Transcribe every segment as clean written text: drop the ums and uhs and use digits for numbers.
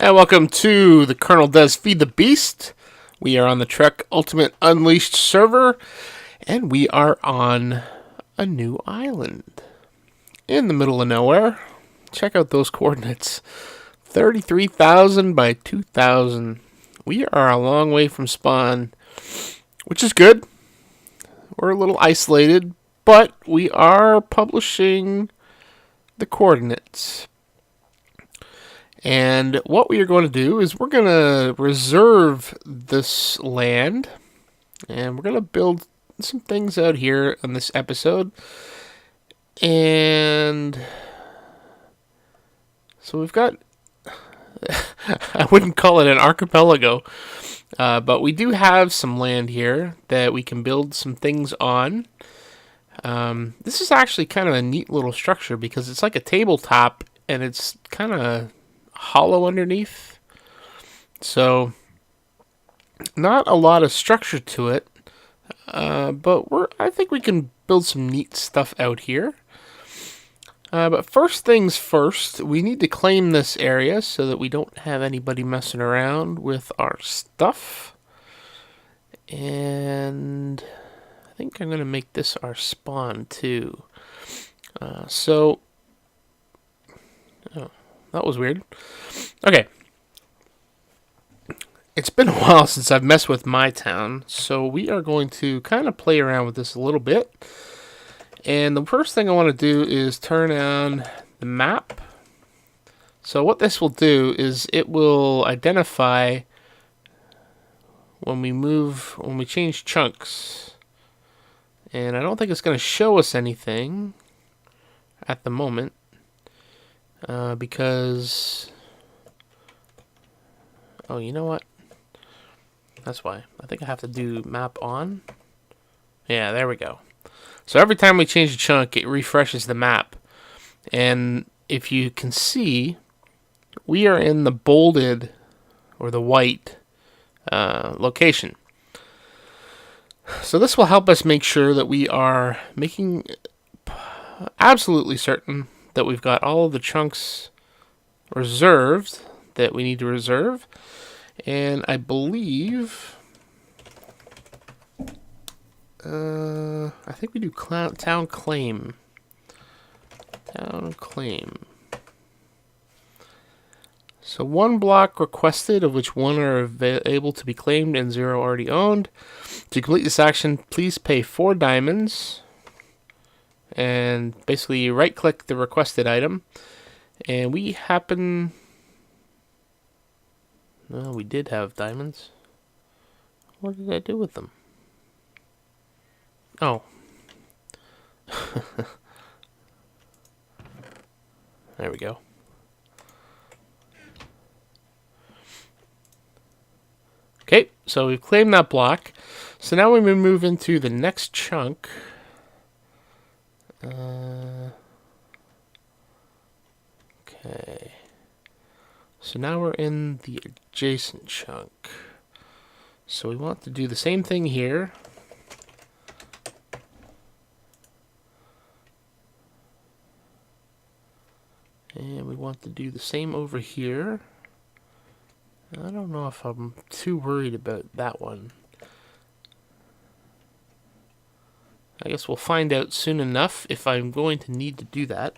And welcome to the Kerrnel Does Feed the Beast. We are on the Trek Ultimate Unleashed server, and we are on a new island in the middle of nowhere. Check out those coordinates. 33,000 by 2,000. We are a long way from spawn, which is good. We're a little isolated, but we are publishing the coordinates. And what we are going to do is we're going to reserve this land, and we're going to build some things out here on this episode. And so we've got, I wouldn't call it an archipelago, but we do have some land here that we can build some things on. This is actually kind of a neat little structure because it's like a tabletop and it's kind of hollow underneath. So not a lot of structure to it, but I think we can build some neat stuff out here. But first things first, we need to claim this area so that we don't have anybody messing around with our stuff. And I think I'm going to make this our spawn too. Oh, that was weird. Okay. It's been a while since I've messed with my town, so we are going to kind of play around with this a little bit. And the first thing I want to do is turn on the map. So what this will do is it will identify when we change chunks. And I don't think it's going to show us anything at the moment. Because, oh, you know what? That's why. I think I have to do map on. Yeah, there we go. So every time we change a chunk, it refreshes the map. And if you can see, we are in the bolded, or the white, location. So this will help us make sure that we are making absolutely certain that we've got all of the chunks reserved that we need to reserve. And I believe, I think we do town claim. Town claim. So 1 block requested, of which 1 are able to be claimed and 0 already owned. To complete this action, please pay 4 diamonds. And basically you right click the requested item, and we did have diamonds. What did I do with them? Oh. There we go. Okay, so we've claimed that block. So now we move into the next chunk. Okay. So now we're in the adjacent chunk. So we want to do the same thing here. And we want to do the same over here. I don't know if I'm too worried about that one. I guess we'll find out soon enough if I'm going to need to do that.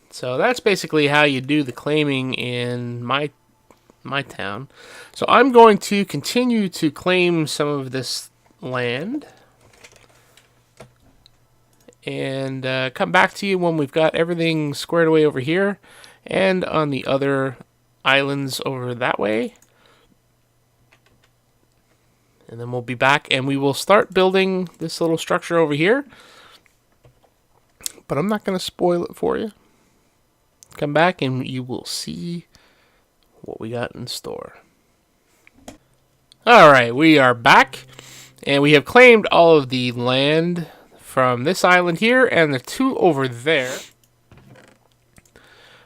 So that's basically how you do the claiming in my town. So I'm going to continue to claim some of this land. And come back to you when we've got everything squared away over here and on the other islands over that way. And then we'll be back and we will start building this little structure over here. But I'm not going to spoil it for you. Come back and you will see what we got in store. Alright, we are back. And we have claimed all of the land from this island here and the 2 over there.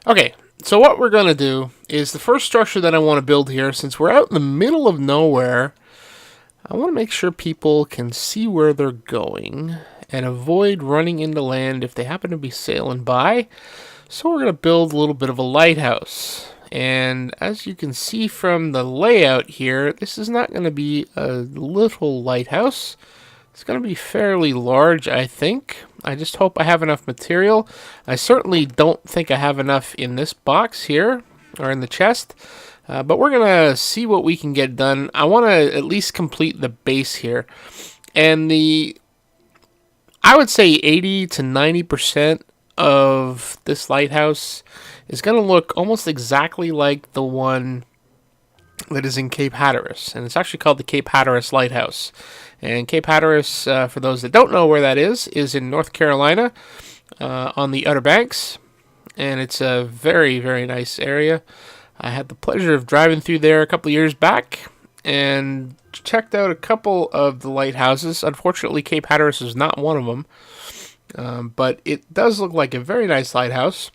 Okay, So what we're going to do is the first structure that I want to build here, since we're out in the middle of nowhere, I want to make sure people can see where they're going and avoid running into land if they happen to be sailing by. So we're going to build a little bit of a lighthouse. And as you can see from the layout here, this is not going to be a little lighthouse. It's going to be fairly large, I think. I just hope I have enough material. I certainly don't think I have enough in this box here, or in the chest. But we're going to see what we can get done. I want to at least complete the base here. And I would say 80 to 90% of this lighthouse is going to look almost exactly like the one that is in Cape Hatteras. And it's actually called the Cape Hatteras Lighthouse. And Cape Hatteras, for those that don't know where that is in North Carolina, on the Outer Banks. And it's a very, very nice area. I had the pleasure of driving through there a couple of years back and checked out a couple of the lighthouses. Unfortunately, Cape Hatteras is not one of them. But it does look like a very nice lighthouse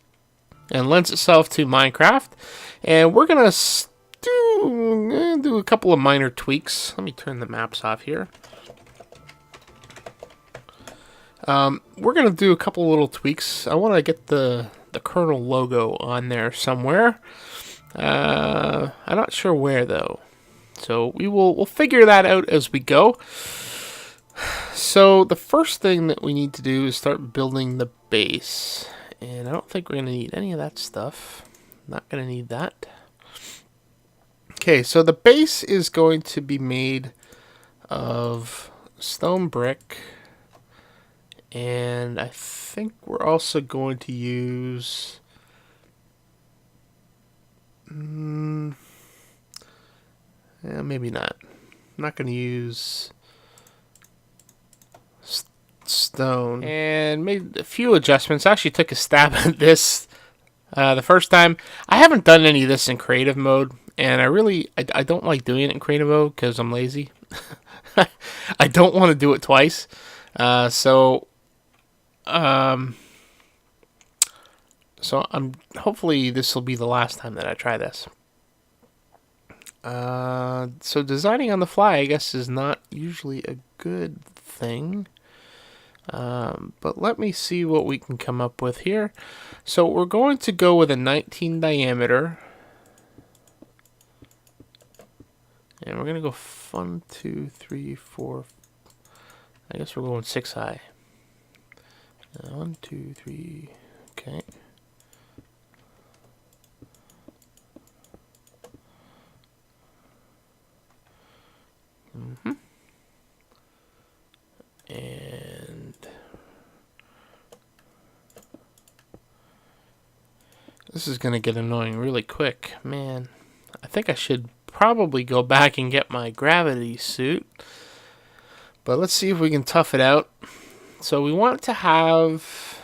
and lends itself to Minecraft. And we're going to do a couple of minor tweaks. Let me turn the maps off here. We're going to do a couple little tweaks. I want to get the Kerrnel logo on there somewhere. I'm not sure where, though. So we'll figure that out as we go. So the first thing that we need to do is start building the base. And I don't think we're going to need any of that stuff. Not going to need that. Okay, so the base is going to be made of stone brick. And I think we're also going to use... yeah, maybe not. I'm not going to use stone. And made a few adjustments. I actually took a stab at this the first time. I haven't done any of this in creative mode. And I don't like doing it in creative mode because I'm lazy. I don't want to do it twice. So I'm hopefully this will be the last time that I try this. So designing on the fly, I guess, is not usually a good thing. But let me see what we can come up with here. So we're going to go with a 19 diameter. And we're going to go 1, 2, 3, 4. I guess we're going 6 high. 1, 2, 3. Okay. And this is going to get annoying really quick. Man, I think I should probably go back and get my gravity suit. But let's see if we can tough it out. So we want to have...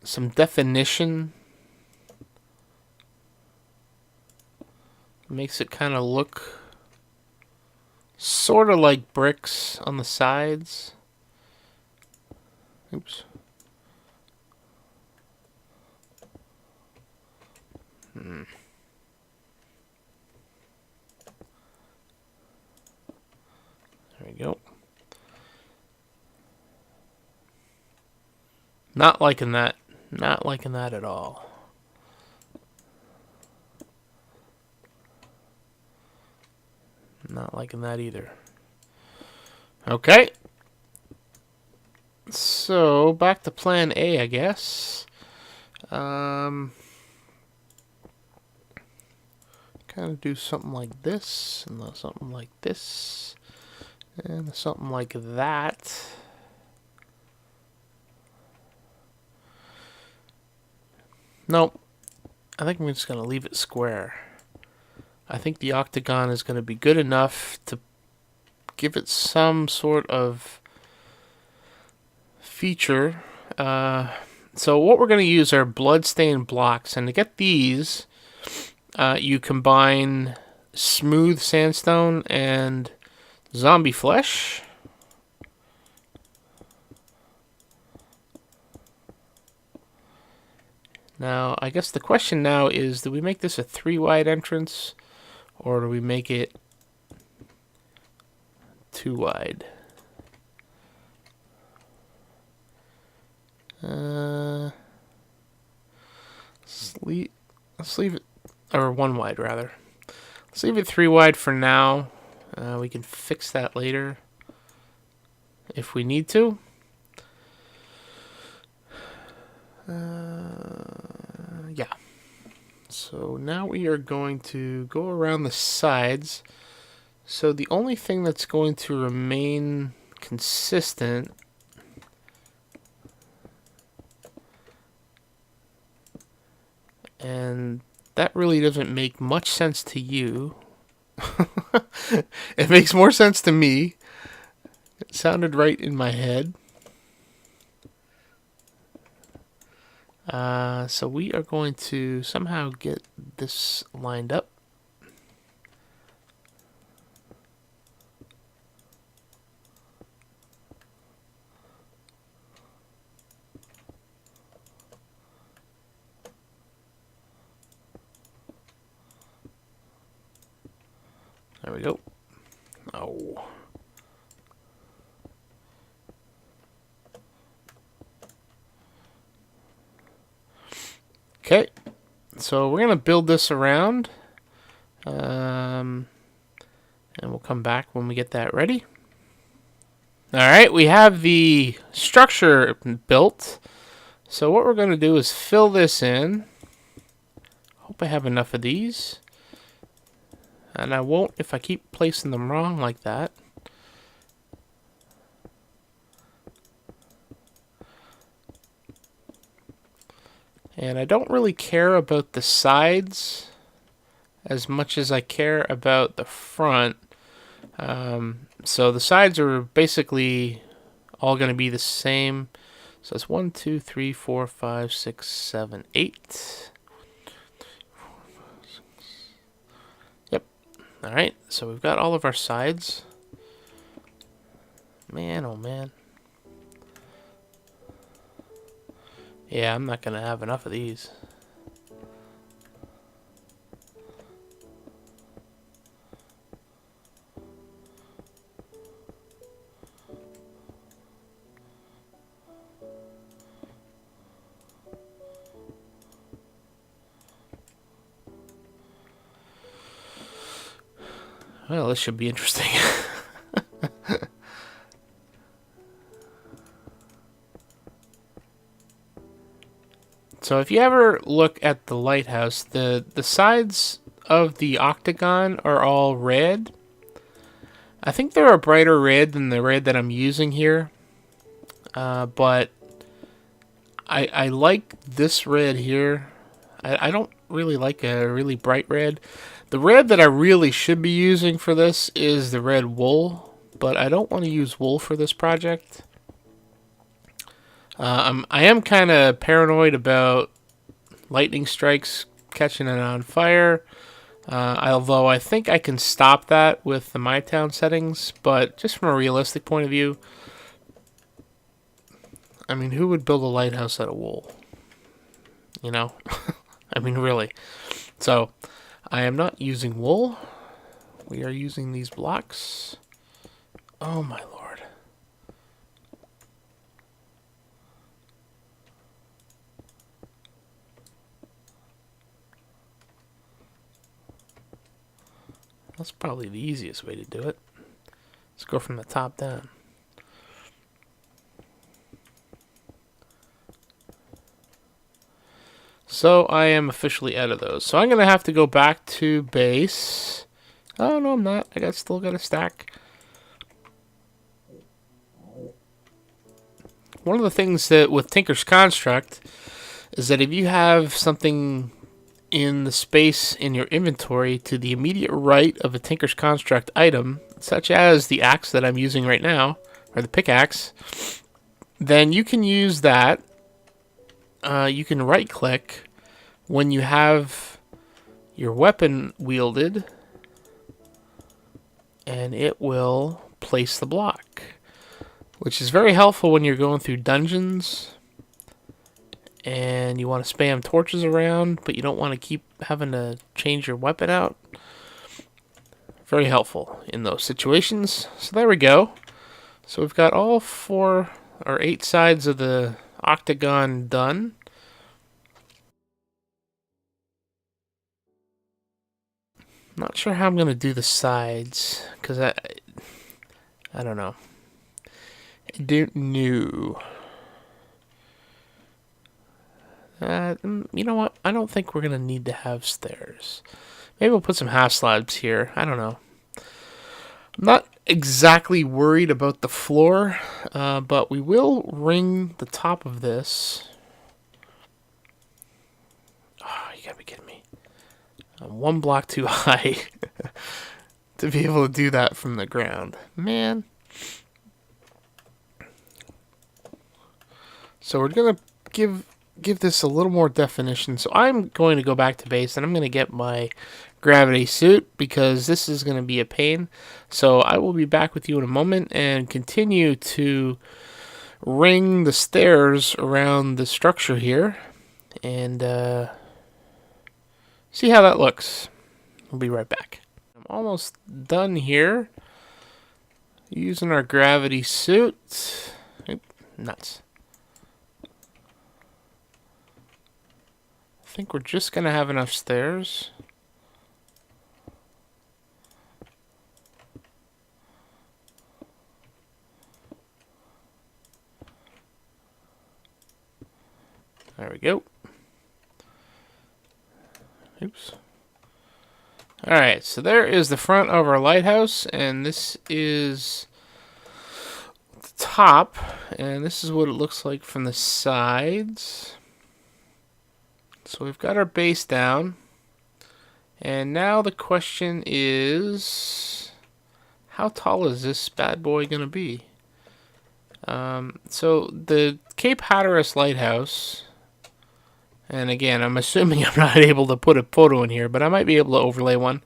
some definition. Makes it kind of look sort of like bricks on the sides. Oops. There we go. Not liking that. Not liking that at all. Not liking that either. Okay. So, back to plan A, I guess. Kind of do something like this, and then something like this, and something like that. Nope. I think I'm just going to leave it square. I think the octagon is going to be good enough to give it some sort of feature. So what we're going to use are bloodstained blocks. And to get these, you combine smooth sandstone and zombie flesh. Now, I guess the question now is, do we make this a 3 wide entrance, or do we make it 2 wide? Let's leave it, or 1 wide rather. Let's leave it 3 wide for now. We can fix that later if we need to. Yeah. So now we are going to go around the sides. So the only thing that's going to remain consistent and that really doesn't make much sense to you. It makes more sense to me. It sounded right in my head. So we are going to somehow get this lined up. There we go. Oh. Okay, so we're going to build this around, and we'll come back when we get that ready. Alright, we have the structure built, so what we're going to do is fill this in. Hope I have enough of these, and I won't if I keep placing them wrong like that. And I don't really care about the sides as much as I care about the front. So the sides are basically all going to be the same. So it's 1, 2, 3, 4, 5, 6, 7, 8. Yep. All right. So we've got all of our sides. Man, oh man. Yeah, I'm not going to have enough of these. Well, this should be interesting. So if you ever look at the lighthouse, the sides of the octagon are all red. I think they're a brighter red than the red that I'm using here. But I like this red here. I don't really like a really bright red. The red that I really should be using for this is the red wool, but I don't want to use wool for this project. I am kind of paranoid about lightning strikes catching it on fire, although I think I can stop that with the My Town settings, but just from a realistic point of view, I mean, who would build a lighthouse out of wool? You know? I mean, really. So, I am not using wool. We are using these blocks. Oh my lord. That's probably the easiest way to do it. Let's go from the top down. So I am officially out of those. So I'm going to have to go back to base. Oh, no, I'm not. Still got a stack. One of the things that with Tinker's Construct is that if you have something in the space in your inventory to the immediate right of a Tinker's Construct item, such as the axe that I'm using right now, or the pickaxe, then you can use that. You can right click when you have your weapon wielded, and it will place the block, which is very helpful when you're going through dungeons and you want to spam torches around, but you don't want to keep having to change your weapon out. Very helpful in those situations. So there we go. So we've got all 4 or 8 sides of the octagon done. Not sure how I'm going to do the sides, because I don't know. I don't know. You know what? I don't think we're going to need to have stairs. Maybe we'll put some half slabs here. I don't know. I'm not exactly worried about the floor, but we will ring the top of this. Oh, you gotta be kidding me. I'm 1 block too high to be able to do that from the ground. Man. So we're gonna give this a little more definition. So I'm going to go back to base and I'm going to get my gravity suit because this is going to be a pain. So I will be back with you in a moment and continue to ring the stairs around the structure here and see how that looks. We'll be right back. I'm almost done here using our gravity suit. Oop, nuts. I think we're just going to have enough stairs. There we go. Oops. Alright, so there is the front of our lighthouse, and this is the top, and this is what it looks like from the sides. So we've got our base down, and now the question is, how tall is this bad boy going to be? So the Cape Hatteras Lighthouse, and again, I'm assuming I'm not able to put a photo in here, but I might be able to overlay one.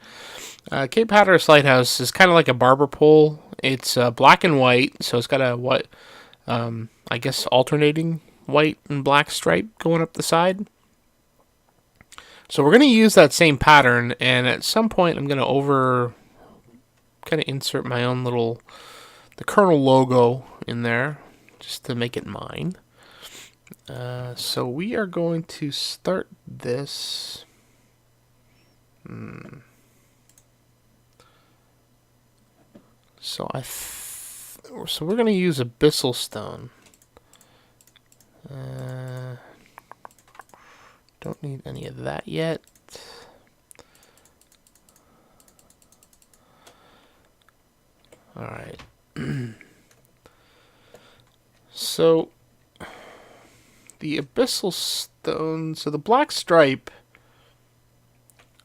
Cape Hatteras Lighthouse is kind of like a barber pole. It's black and white, so it's got a what, I guess alternating white and black stripe going up the side. So we're going to use that same pattern, and at some point I'm going to kind of insert my own the Kerrnel logo in there, just to make it mine. So we are going to start this. So so we're going to use Epistle Stone. Don't need any of that yet. Alright. So, the Abyssal Stone, so the black stripe,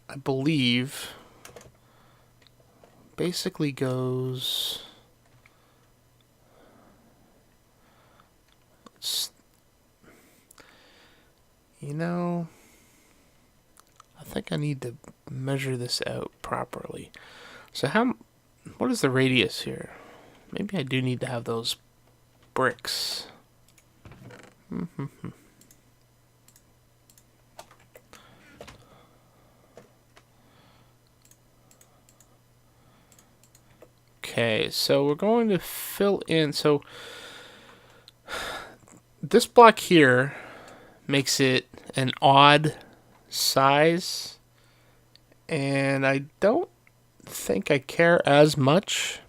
I believe, basically goes... You know, I think I need to measure this out properly. So what is the radius here? Maybe I do need to have those bricks. Okay, so we're going to fill in. So this block here makes it an odd size, and I don't think I care as much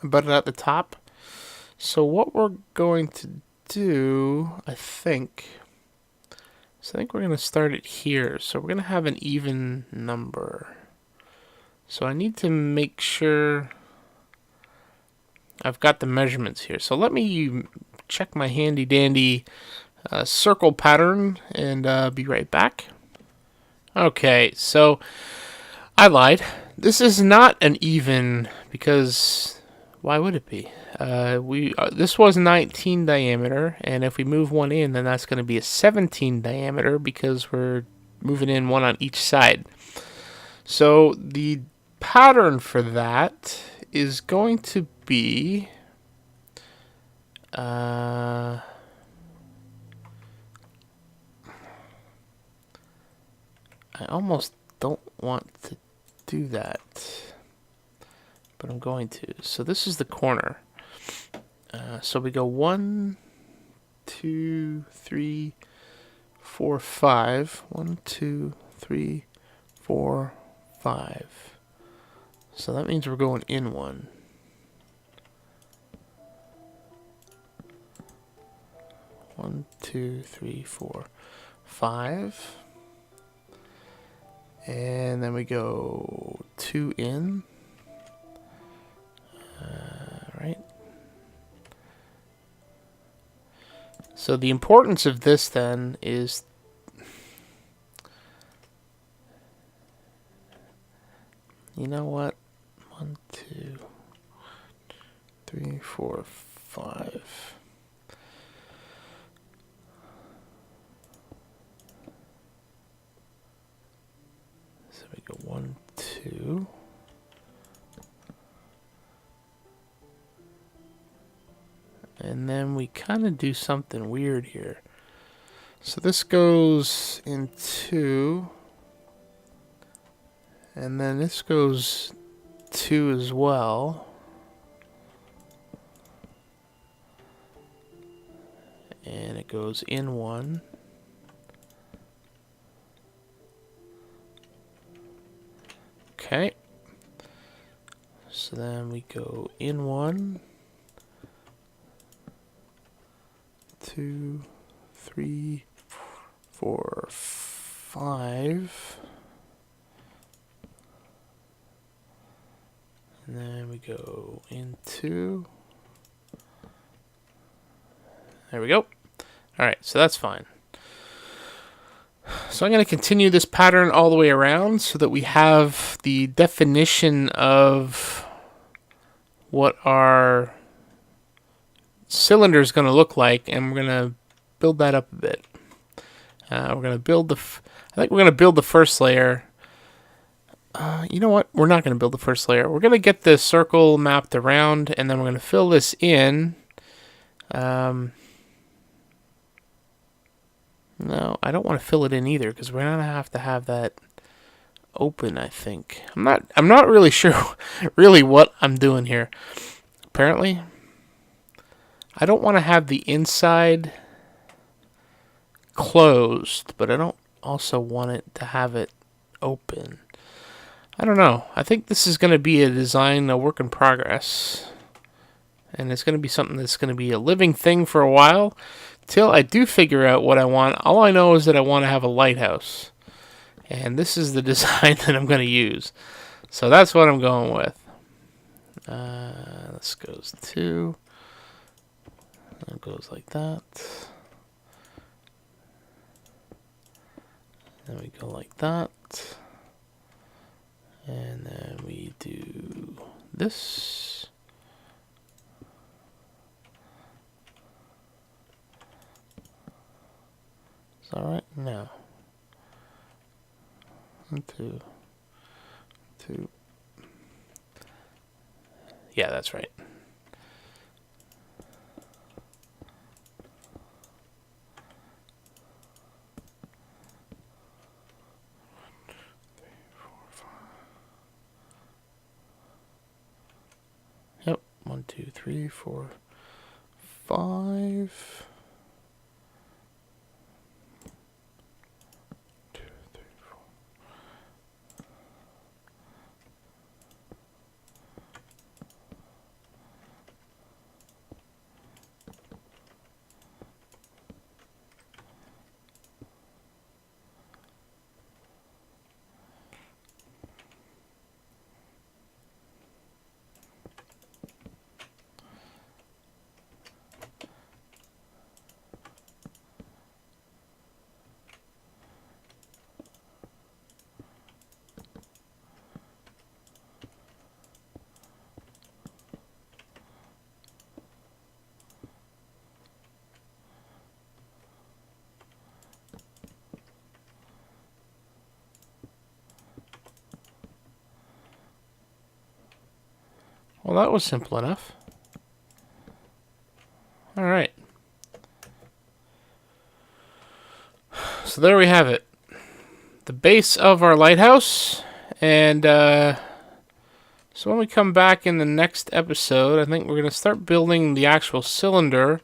about it at the top. So what we're going to do, I think we're going to start it here. So we're going to have an even number. So I need to make sure I've got the measurements here. So let me check my handy dandy circle pattern and be right back. Okay, so I lied. This is not an even, because why would it be? This was 19 diameter, and if we move one in, then that's going to be a 17 diameter because we're moving in one on each side. So the pattern for that is going to be I almost don't want to do that, but I'm going to. So this is the corner. So we go 1, 2, 3, 4, 5. 1, 2, 3, 4, 5. So that means we're going in 1. 1, 2, 3, 4, 5. And then we go 2 in. Right. So the importance of this then is you know what? 1, 2, 3, 4, 5. So we go 1, 2. And then we kind of do something weird here. So this goes in 2. And then this goes 2 as well. And it goes in 1. Okay. So then we go in 1. 2, 3, 4, 5. And then we go into. There we go. Alright, so that's fine. So I'm going to continue this pattern all the way around so that we have the definition of what our cylinder is going to look like, and we're going to build that up a bit. We're going to build I think we're going to build the first layer. You know what? We're not going to build the first layer. We're going to get the circle mapped around, and then we're going to fill this in. No, I don't want to fill it in either, because we're going to have that open, I think. I'm not really sure really what I'm doing here. Apparently, I don't want to have the inside closed, but I don't also want it to have it open. I don't know. I think this is going to be a work in progress. And it's going to be something that's going to be a living thing for a while. Till I do figure out what I want. All I know is that I want to have a lighthouse. And this is the design that I'm going to use. So that's what I'm going with. This goes 2. It goes like that. Then we go like that. And then we do this. Is that right? No. 1, 2, 2. Yeah, that's right. Yep. 1, 2, 3, 4, 5. 2, 3, 4. Well, that was simple enough. All right. So there we have it. the base of our lighthouse. And so when we come back in the next episode, I think we're going to start building the actual cylinder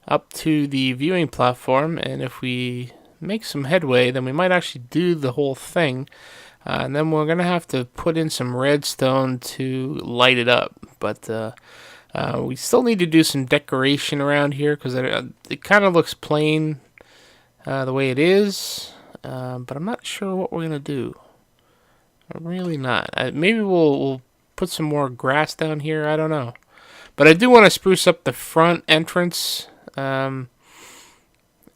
up to the viewing platform. And if we make some headway, then we might actually do the whole thing. And then we're going to have to put in some redstone to light it up. But we still need to do some decoration around here because it kind of looks plain the way it is. But I'm not sure what we're going to do. I'm really not. Maybe we'll put some more grass down here. I don't know. But I do want to spruce up the front entrance. And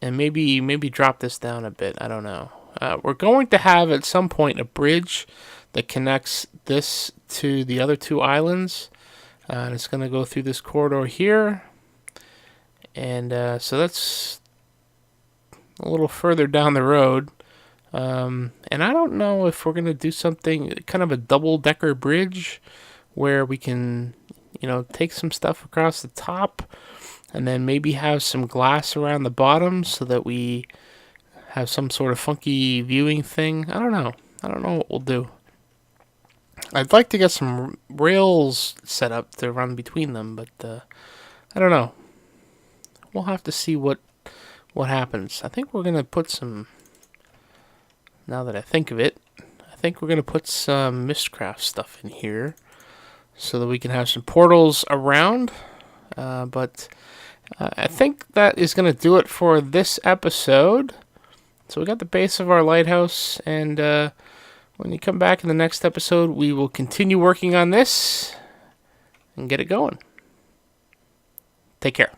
maybe drop this down a bit. I don't know. We're going to have at some point a bridge that connects this to the other two islands. And it's going to go through this corridor here. And so that's a little further down the road. And I don't know if we're going to do something, kind of a double-decker bridge where we can, take some stuff across the top and then maybe have some glass around the bottom so that we have some sort of funky viewing thing. I don't know what we'll do. I'd like to get some rails set up to run between them, but I don't know. We'll have to see what happens. I think we're going to put some, now that I think of it, we're going to put some Mistcraft stuff in here so that we can have some portals around. But I think that is going to do it for this episode. So we got the base of our lighthouse, and when you come back in the next episode, we will continue working on this and get it going. Take care.